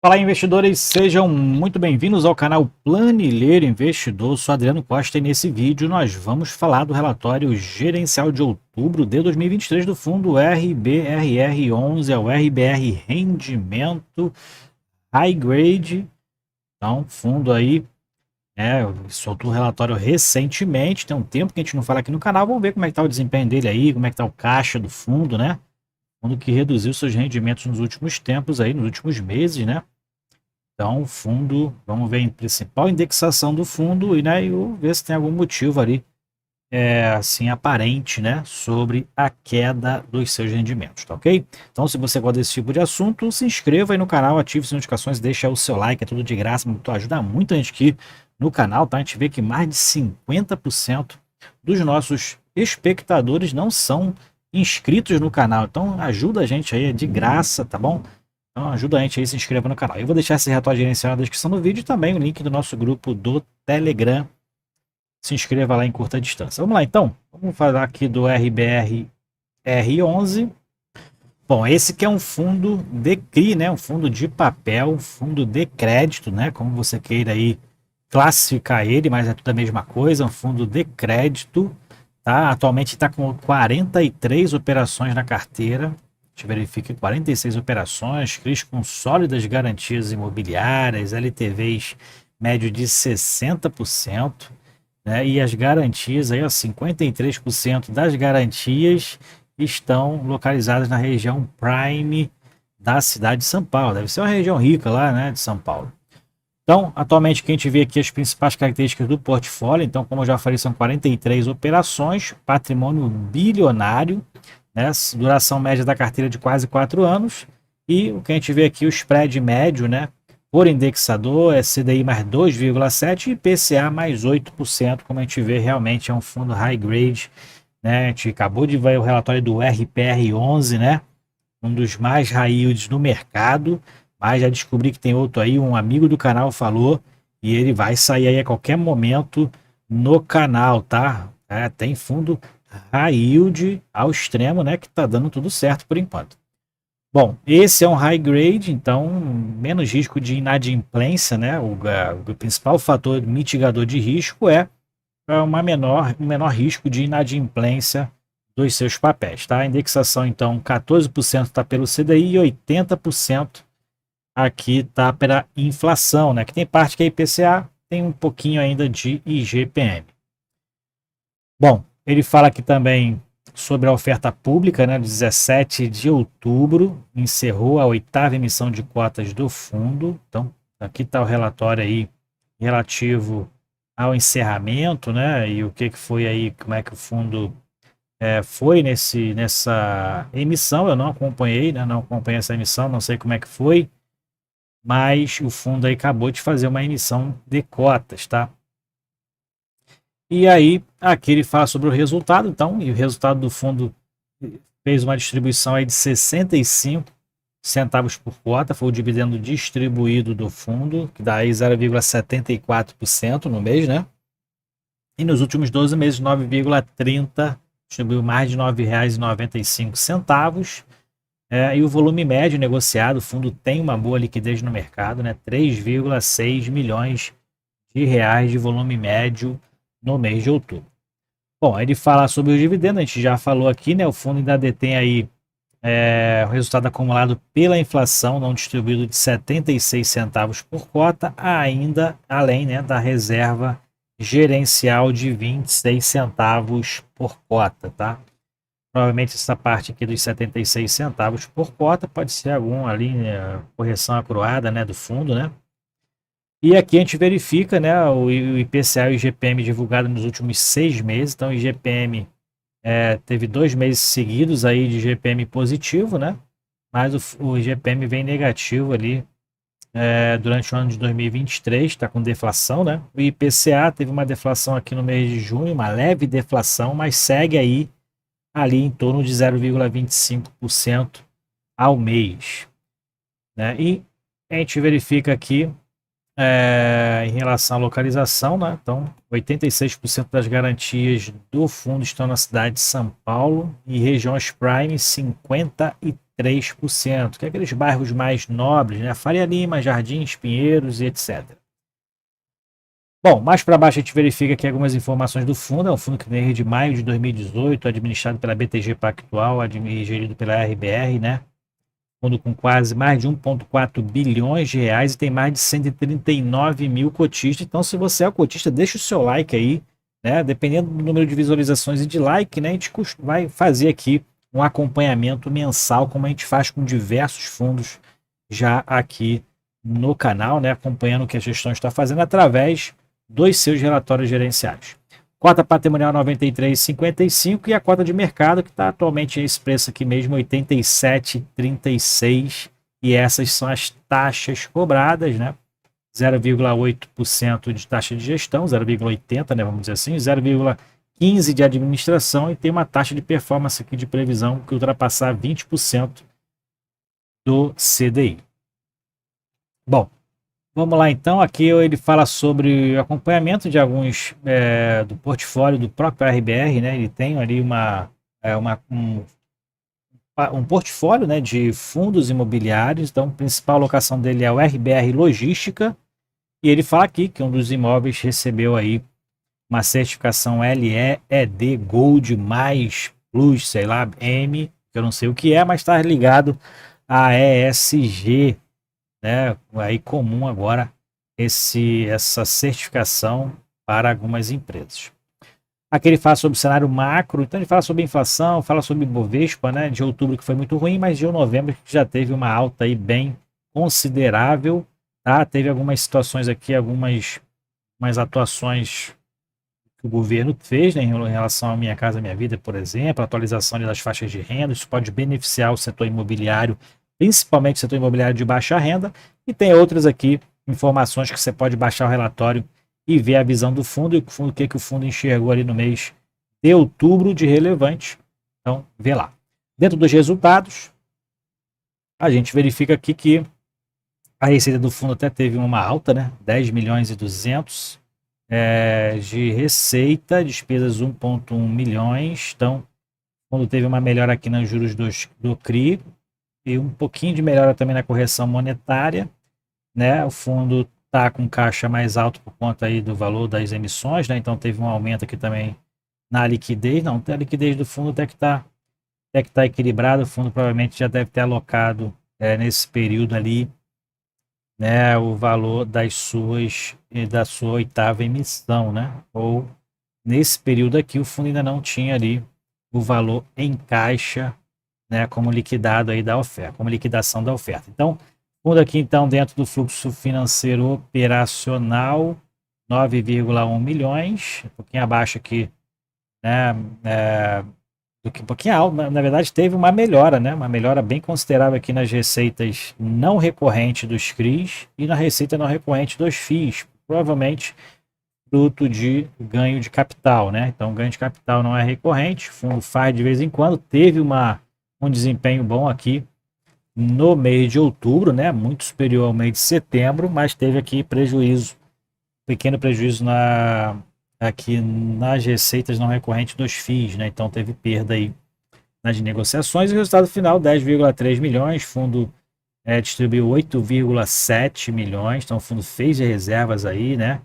Fala, investidores, sejam muito bem-vindos ao canal Planilheiro Investidor. Sou Adriano Costa e nesse vídeo nós vamos falar do relatório gerencial de outubro de 2023 do fundo RBRR11, o RBR Rendimento High Grade. Então, fundo aí, soltou o relatório recentemente, tem um tempo que a gente não fala aqui no canal. Vamos ver como é que está o desempenho dele aí, como é que está o caixa do fundo, né? Fundo que reduziu seus rendimentos nos últimos tempos aí, nos últimos meses, né? Então, o fundo, vamos ver a principal indexação do fundo e, né, ver se tem algum motivo ali, assim, aparente, né, sobre a queda dos seus rendimentos, tá ok? Então, se você gosta desse tipo de assunto, se inscreva aí no canal, ative as notificações, deixa o seu like, é tudo de graça, ajuda muito a gente aqui no canal, tá? A gente vê que mais de 50% dos nossos espectadores não são inscritos no canal, então ajuda a gente aí, é de graça, tá bom? Então ajuda a gente aí, se inscreva no canal. Eu vou deixar esse relatório gerencial na descrição do vídeo e também o link do nosso grupo do Telegram. Se inscreva lá em curta distância. Vamos lá então, vamos falar aqui do RBR R11. Bom, esse que é um fundo de CRI, né? Um fundo de papel, um fundo de crédito, né? Como você queira aí classificar ele, mas é tudo a mesma coisa, um fundo de crédito, tá? Atualmente está com 43 operações na carteira. A gente verifica 46 operações, CRIs com sólidas garantias imobiliárias, LTVs médio de 60%, né? E as garantias aí, ó, 53% das garantias estão localizadas na região Prime da cidade de São Paulo. Deve ser uma região rica lá, né, de São Paulo. Então, atualmente, que a gente vê aqui as principais características do portfólio. Então, como eu já falei, são 43 operações, patrimônio bilionário, né? Duração média da carteira de quase 4 anos. E o que a gente vê aqui, o spread médio, né? Por indexador, é CDI mais 2,7% e IPCA mais 8%. Como a gente vê, realmente é um fundo high grade, né? A gente acabou de ver o relatório do RPR11, né? Um dos mais high yields no mercado. Mas já descobri que tem outro aí, um amigo do canal falou, e ele vai sair aí a qualquer momento no canal, tá? Tem fundo high yield ao extremo, né? Que tá dando tudo certo por enquanto. Bom, esse é um high grade, então menos risco de inadimplência, né? O principal fator mitigador de risco é um menor risco de inadimplência dos seus papéis, tá? A indexação, então, 14% está pelo CDI e 80% aqui está pela inflação, né? Que tem parte que é IPCA, tem um pouquinho ainda de IGPM. Bom, ele fala aqui também sobre a oferta pública, né? 17 de outubro, encerrou a 8ª emissão de cotas do fundo. Então, aqui está o relatório aí relativo ao encerramento, né? E o que foi aí, como é que o fundo foi nessa emissão. Eu não acompanhei, né? Não acompanhei essa emissão, não sei como é que foi, mas o fundo aí acabou de fazer uma emissão de cotas, tá? E aí, aqui ele fala sobre o resultado, então, e o resultado do fundo fez uma distribuição aí de 65 centavos por cota, foi o dividendo distribuído do fundo, que dá aí 0,74% no mês, né? E nos últimos 12 meses, 9,30, distribuiu mais de R$ 9,95. E o volume médio negociado, o fundo tem uma boa liquidez no mercado, né? 3,6 milhões de reais de volume médio no mês de outubro. Bom, ele fala sobre o dividendo, a gente já falou aqui, né? O fundo ainda detém aí o resultado acumulado pela inflação não distribuído de 76 centavos por cota, ainda além, né, da reserva gerencial de 26 centavos por cota, tá? Provavelmente essa parte aqui dos 76 centavos por cota pode ser algum ali, né, correção acruada, né, do fundo, né? E aqui a gente verifica, né, o IPCA e o IGPM divulgado nos últimos 6 meses. Então o IGPM teve 2 meses seguidos aí de IGPM positivo, né? Mas o IGPM vem negativo ali durante o ano de 2023, está com deflação, né? O IPCA teve uma deflação aqui no mês de junho, uma leve deflação, mas segue aí ali em torno de 0,25% ao mês, né? E a gente verifica aqui em relação à localização, né? Então, 86% das garantias do fundo estão na cidade de São Paulo e regiões Prime 53%. 3%, que é aqueles bairros mais nobres, né? Faria Lima, Jardins, Pinheiros e etc. Bom, mais para baixo a gente verifica aqui algumas informações do fundo. É um fundo que vem de maio de 2018, administrado pela BTG Pactual, gerido pela RBR, né? Fundo com quase mais de 1,4 bilhões de reais e tem mais de 139 mil cotistas. Então, se você é o cotista, deixa o seu like aí, né? Dependendo do número de visualizações e de like, né? A gente vai fazer aqui um acompanhamento mensal, como a gente faz com diversos fundos já aqui no canal, né? Acompanhando o que a gestão está fazendo através dos seus relatórios gerenciais. Cota patrimonial 93,55 e a cota de mercado que está atualmente esse preço aqui mesmo, 87,36. E essas são as taxas cobradas, né? 0,8% de taxa de gestão, 0,80, né? Vamos dizer assim, 0,15 de administração e tem uma taxa de performance aqui de previsão que ultrapassar 20% do CDI. Bom, vamos lá então, aqui ele fala sobre acompanhamento de alguns do portfólio do próprio RBR, né? Ele tem ali um portfólio, né, de fundos imobiliários, então a principal locação dele é o RBR Logística, e ele fala aqui que um dos imóveis recebeu aí uma certificação LEED Gold mais Plus, sei lá, M, que eu não sei o que é, mas está ligado a ESG, né? Aí comum agora essa certificação para algumas empresas. Aqui ele fala sobre o cenário macro, então ele fala sobre inflação, fala sobre Bovespa, né, de outubro que foi muito ruim, mas de novembro que já teve uma alta aí bem considerável, tá? Teve algumas situações aqui, algumas atuações que o governo fez, né, em relação à Minha Casa Minha Vida, por exemplo, a atualização das faixas de renda, isso pode beneficiar o setor imobiliário, principalmente o setor imobiliário de baixa renda, e tem outras aqui, informações que você pode baixar o relatório e ver a visão do fundo e o que o fundo enxergou ali no mês de outubro de relevante. Então, vê lá. Dentro dos resultados, a gente verifica aqui que a receita do fundo até teve uma alta, né? 10 milhões e 200 de receita, despesas 1,1 milhões. Então, o fundo teve uma melhora aqui nos juros do CRI e um pouquinho de melhora também na correção monetária, né? O fundo está com caixa mais alto por conta aí do valor das emissões, né? Então teve um aumento aqui também na liquidez. Não, a liquidez do fundo até que está equilibrado. O fundo provavelmente já deve ter alocado nesse período ali, né, o valor da sua oitava emissão, né? Ou nesse período aqui o fundo ainda não tinha ali o valor em caixa, né, como liquidado aí da oferta, como liquidação da oferta. Então, fundo aqui então dentro do fluxo financeiro operacional 9,1 milhões, um pouquinho abaixo aqui, né, do que um pouquinho alto, na verdade teve uma melhora, né, uma melhora bem considerável aqui nas receitas não recorrentes dos CRIs e na receita não recorrente dos FIIs, provavelmente fruto de ganho de capital, né? Então ganho de capital não é recorrente, o fundo faz de vez em quando, teve um desempenho bom aqui no mês de outubro, né? Muito superior ao mês de setembro, mas teve aqui prejuízo, pequeno prejuízo aqui nas receitas não recorrentes dos FIIs, né? Então teve perda aí nas negociações e o resultado final 10,3 milhões, fundo distribuiu 8,7 milhões, então o fundo fez reservas aí, né?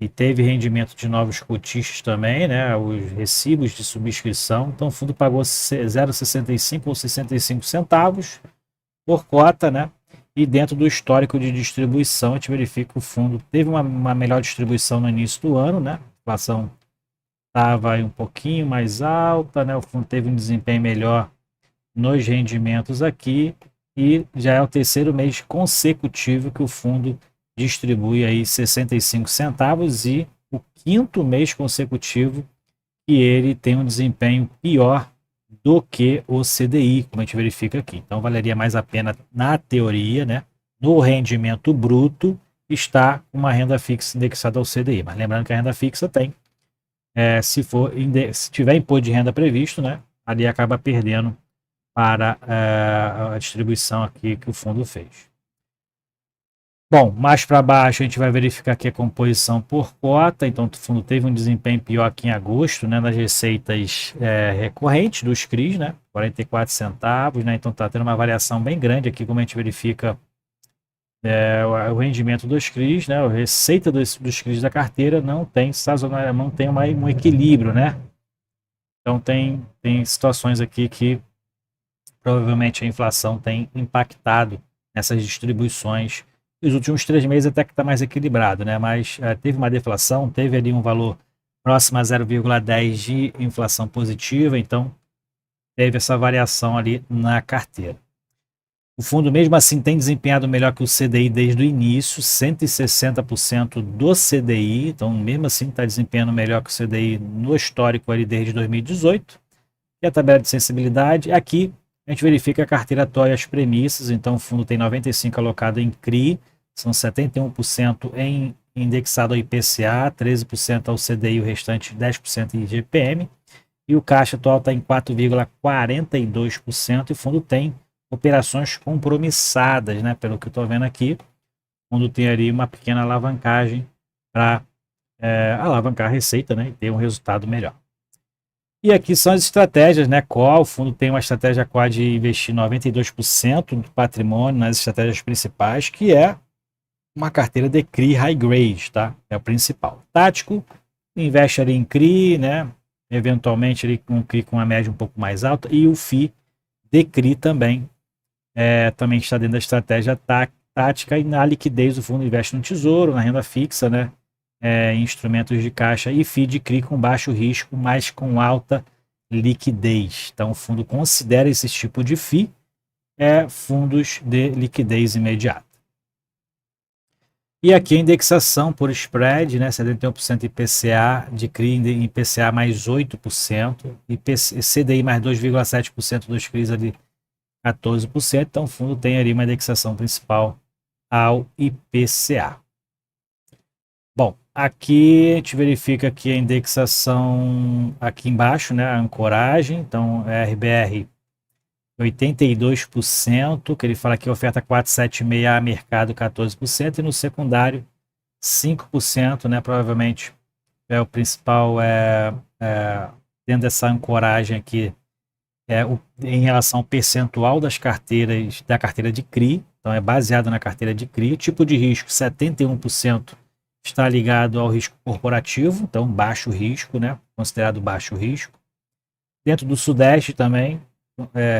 E teve rendimento de novos cotistas também, né? Os recibos de subscrição, então o fundo pagou 0,65 ou 65 centavos por cota, né? E dentro do histórico de distribuição, a gente verifica que o fundo teve uma melhor distribuição no início do ano, né? A inflação estava um pouquinho mais alta, né? O fundo teve um desempenho melhor nos rendimentos aqui e já é o terceiro mês consecutivo que o fundo distribui aí 65 centavos e o quinto mês consecutivo que ele tem um desempenho pior do que o CDI, como a gente verifica aqui. Então valeria mais a pena, na teoria, né, no rendimento bruto, estar uma renda fixa indexada ao CDI. Mas lembrando que a renda fixa tem, se tiver imposto de renda previsto, né, ali acaba perdendo para a distribuição aqui que o fundo fez. Bom, mais para baixo a gente vai verificar aqui a composição por cota, então o fundo teve um desempenho pior aqui em agosto, né, nas receitas recorrentes dos CRIs, né, 44 centavos, né, então está tendo uma variação bem grande aqui, como a gente verifica o rendimento dos CRIs, né, a receita dos CRIs da carteira não tem sazonal, não tem um equilíbrio, né, então tem situações aqui que provavelmente a inflação tem impactado nessas distribuições. Os últimos 3 meses até que está mais equilibrado, né? Mas teve uma deflação, teve ali um valor próximo a 0,10 de inflação positiva, então teve essa variação ali na carteira. O fundo, mesmo assim, tem desempenhado melhor que o CDI desde o início, 160% do CDI, então, mesmo assim, está desempenhando melhor que o CDI no histórico ali desde 2018. E a tabela de sensibilidade, aqui a gente verifica a carteira atual e as premissas, então o fundo tem 95% alocado em CRI, são 71% indexado ao IPCA, 13% ao CDI, o restante 10% em IGPM, e o caixa atual está em 4,42%, e o fundo tem operações compromissadas, né? Pelo que eu estou vendo aqui, o fundo tem ali uma pequena alavancagem para alavancar a receita, né? E ter um resultado melhor. E aqui são as estratégias, né? O fundo tem uma estratégia qual de investir 92% do patrimônio nas estratégias principais, que é uma carteira de CRI High Grade, tá? É o principal. Tático, investe ali em CRI, né? Eventualmente ali com um CRI com uma média um pouco mais alta, e o FI de CRI também, também está dentro da estratégia tática, e na liquidez o fundo investe no tesouro, na renda fixa, né? Em instrumentos de caixa e FI de CRI com baixo risco, mas com alta liquidez. Então o fundo considera esse tipo de FI fundos de liquidez imediata. E aqui a indexação por spread, né, 71% IPCA, de CRI em IPCA mais 8%, e CDI mais 2,7% dos CRIs ali 14%, então o fundo tem ali uma indexação principal ao IPCA. Bom, aqui a gente verifica aqui a indexação aqui embaixo, né, a ancoragem, então RBR 82%, que ele fala que oferta 476 a mercado 14%, e no secundário 5%, né, provavelmente o principal dentro dessa ancoragem aqui, em relação ao percentual das carteiras, da carteira de CRI, então é baseado na carteira de CRI, tipo de risco 71% está ligado ao risco corporativo, então baixo risco, né, considerado baixo risco. Dentro do Sudeste também,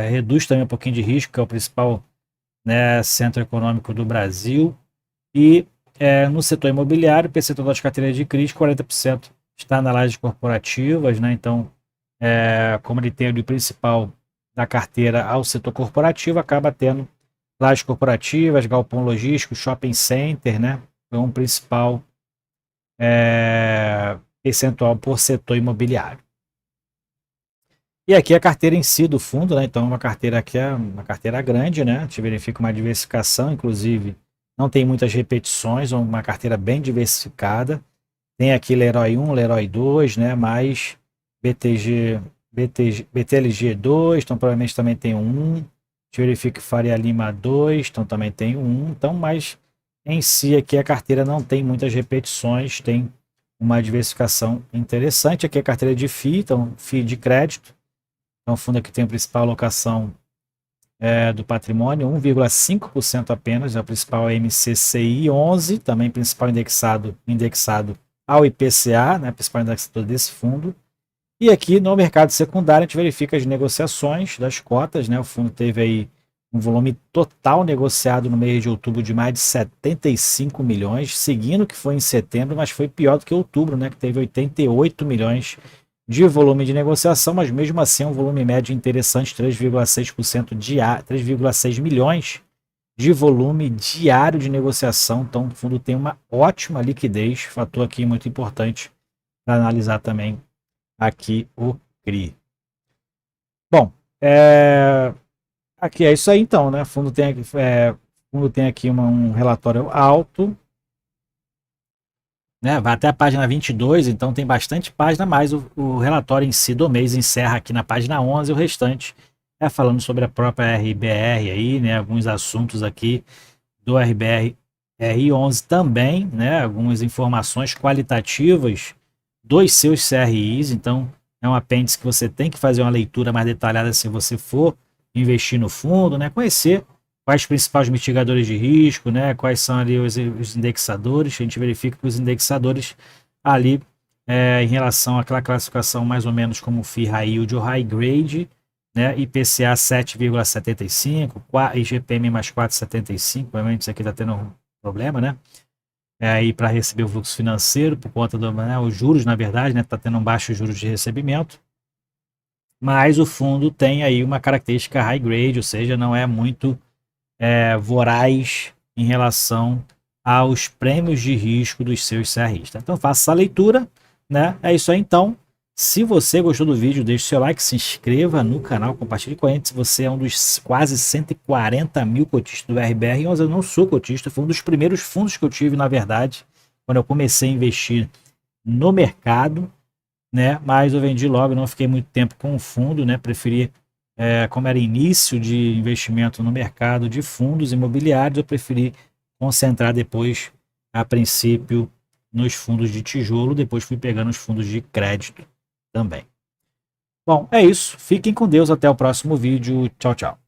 reduz também um pouquinho de risco, que é o principal, né, centro econômico do Brasil. E no setor imobiliário, o percentual das carteiras de CRIs, 40% está na lajes corporativas, né? Então, como ele tem o principal da carteira ao setor corporativo, acaba tendo lajes corporativas, galpão logístico, shopping center, né? Então, o principal percentual por setor imobiliário. E aqui a carteira em si do fundo, né? Então, uma carteira aqui é uma carteira grande, né? A gente verifica uma diversificação, inclusive não tem muitas repetições, uma carteira bem diversificada. Tem aqui Leroy 1, Leroy 2, né? Mais BTLG 2, então provavelmente também tem um. A gente verifica Faria Lima 2, então também tem um. Então, mas em si aqui a carteira não tem muitas repetições, tem uma diversificação interessante. Aqui a carteira de FI, então FI de crédito. Então, o fundo aqui tem a principal alocação do patrimônio, 1,5% apenas, a principal é MCCI 11, também principal indexado ao IPCA, né, principal indexador desse fundo. E aqui no mercado secundário a gente verifica as negociações das cotas, né, o fundo teve aí um volume total negociado no mês de outubro de mais de 75 milhões, seguindo o que foi em setembro, mas foi pior do que outubro, né, que teve 88 milhões de volume de negociação, mas mesmo assim é um volume médio interessante, 3,6% diário, 3,6 milhões de volume diário de negociação. Então o fundo tem uma ótima liquidez, fator aqui muito importante para analisar também aqui o CRI. Bom, aqui é isso aí então, né? O fundo tem aqui um relatório alto, né, vai até a página 22, então tem bastante página, mas o relatório em si do mês encerra aqui na página 11, o restante falando sobre a própria RBR aí, né, alguns assuntos aqui do RBR RI11 também, né, algumas informações qualitativas dos seus CRIs, então é um apêndice que você tem que fazer uma leitura mais detalhada se você for investir no fundo, né, conhecer quais os principais mitigadores de risco, né, quais são ali os indexadores. A gente verifica que os indexadores ali, em relação àquela classificação mais ou menos como FII High Yield ou High Grade, né, IPCA 7,75, IGPM mais 4,75, provavelmente isso aqui está tendo um problema, né? Aí para receber o fluxo financeiro por conta do, né, os juros, na verdade, né, está tendo um baixo juros de recebimento, mas o fundo tem aí uma característica high grade, ou seja, não é muito voraz em relação aos prêmios de risco dos seus CRIs. Tá? Então faça essa leitura, né? É isso aí então. Se você gostou do vídeo, deixe seu like, se inscreva no canal, compartilhe com a gente. Se você é um dos quase 140 mil cotistas do RBR, eu não sou cotista, foi um dos primeiros fundos que eu tive, na verdade, quando eu comecei a investir no mercado, né? Mas eu vendi logo, não fiquei muito tempo com o fundo, né? Preferi, como era início de investimento no mercado de fundos imobiliários, eu preferi concentrar depois, a princípio, nos fundos de tijolo, depois fui pegando os fundos de crédito também. Bom, é isso. Fiquem com Deus. Até o próximo vídeo. Tchau, tchau.